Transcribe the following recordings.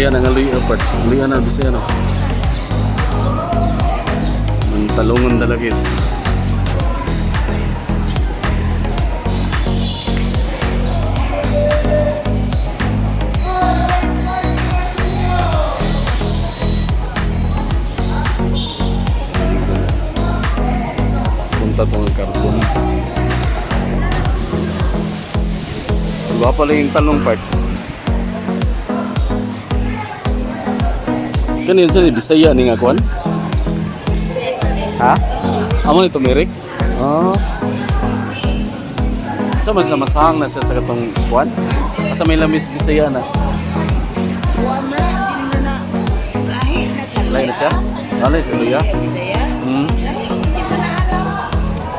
Bisaya na nga luya part. Luya na Bisaya no. Mantalungan dalagit. Punta tong karton. Diba pala yung talong part? Kanina siya ni Bisaya ni nga kuan? Ha? Amo nito Merek? Ah. Sama sa masahang na siya sa katong kuan? Asa may lamis Bisaya na? Lain na siya? Lain siya luya?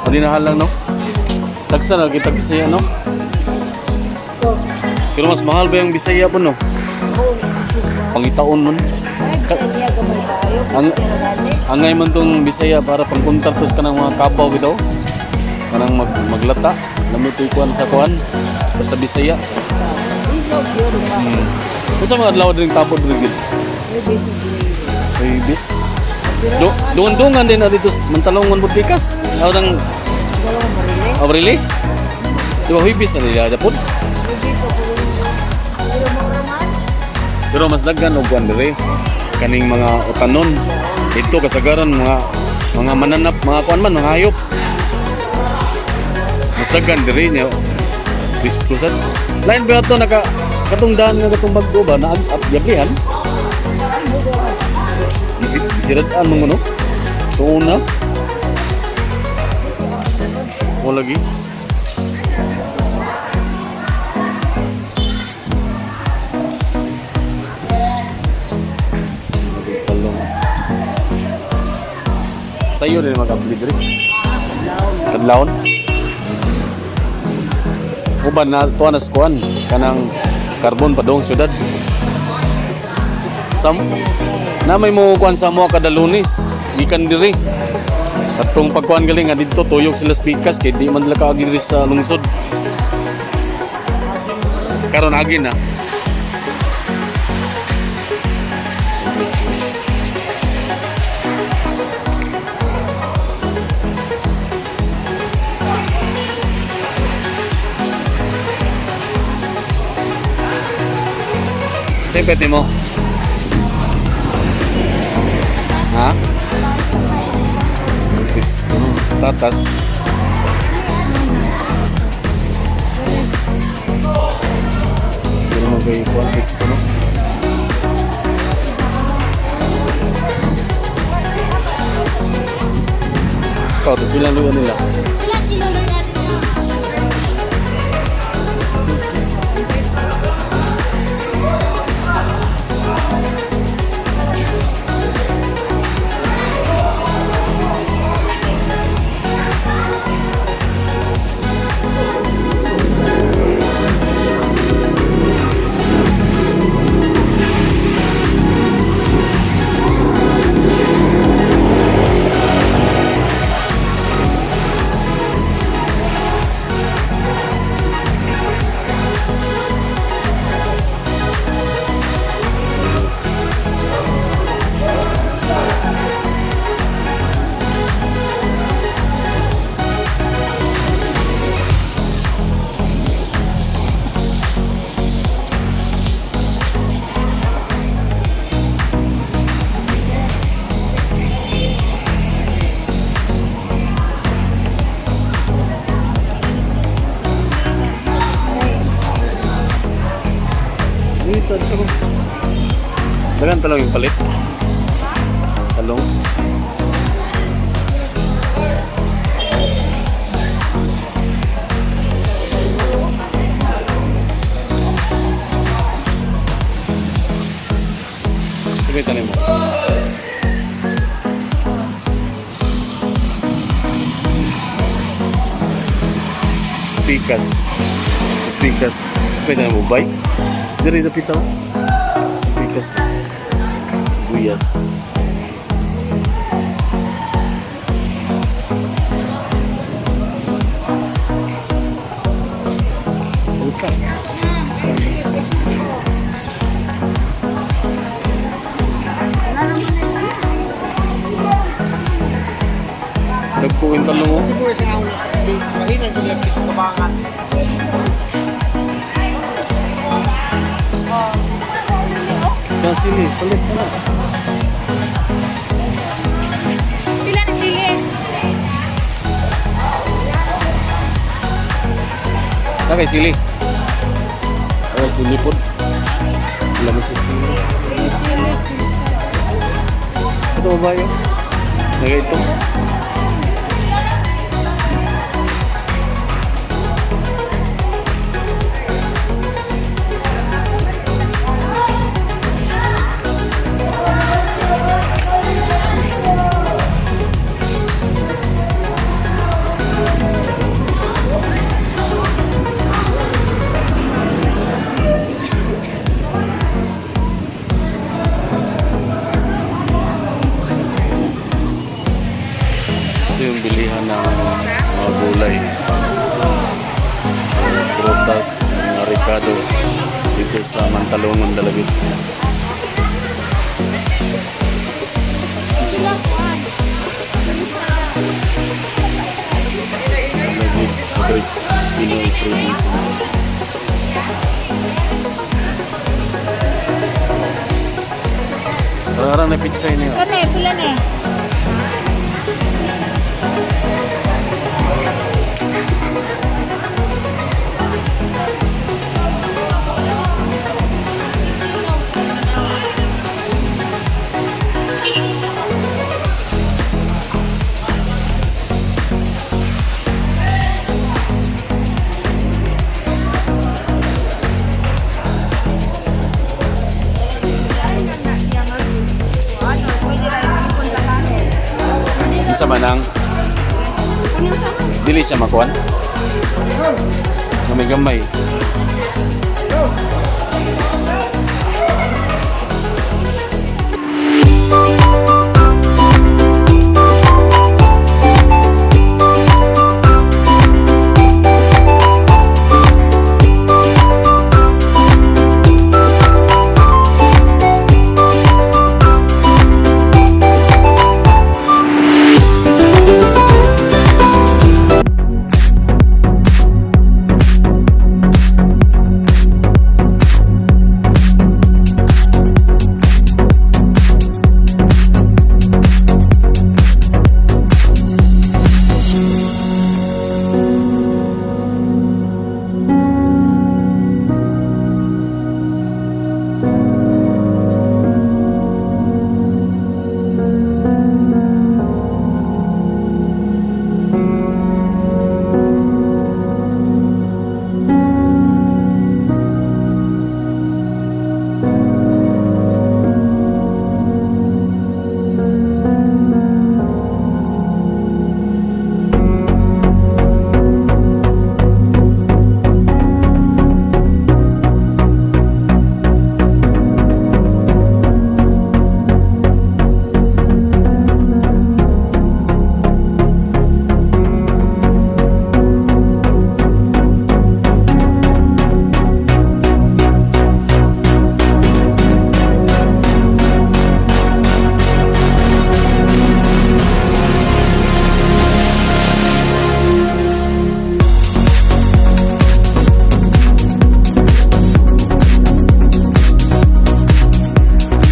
Paninahan lang no? Tagsa na kita Bisaya no? Pero mas mahal ba yung Bisaya po no? Pangitaon nun. Angay man tong Bisaya para pangkontratos ka ng mga kabaw bitaw. Kanang maglata. Namutoy kuan sa kuan. Basta Bisaya. Sa mga adlaw din tapod rin. Baby. Dungan din na dito Mantalongon Butikas. Aw nang really? Diba huibis na nila dapod? Pero mas daghan og kuan dire kaning mga utanon dito kasagaran mga mananap mga kuan man mga hayop mas daghan dire nya diskusan lain ba to naka katungdan nga katong baggo ba na yablihan isirad-an mo no tuuna o lagi sayo rin mag-upload rin kadlawon uban na tuwa na skuan kanang karbon padong syudad na may mo kuan sa mo kada Lunes gikan diri katong pagkuan galing nga dito tuyok sila speakers kay di man nila kaagi diri sa lungsod karon agin na Pwede mo? Ha? Tatas. Pero mag-iwan ko no? Ikaw, ito pilang luya nila. Ilang kilo luya natin? Dagan talong yung palit. Talong. Sige, tanim mo. Speakers. Pwede na mo bike. Dari na pitaw. Speakers. Buyas. Kabangan. Yan sili, palit ka na. Pila na sige. Nakay sili. Ay, sili po. Wala mo sa sili. Ito ba yun? Nagay ito. Ito yung bilihan ng mga gulay. Mga prutas, mga ricado dito sa Mantalongon, Dalagit. Dalagit, Agri, Pinoy Province. Parang na pizza niya. Kane, pila na eh. Sa manang dili siya makuan. Gamay-gamay.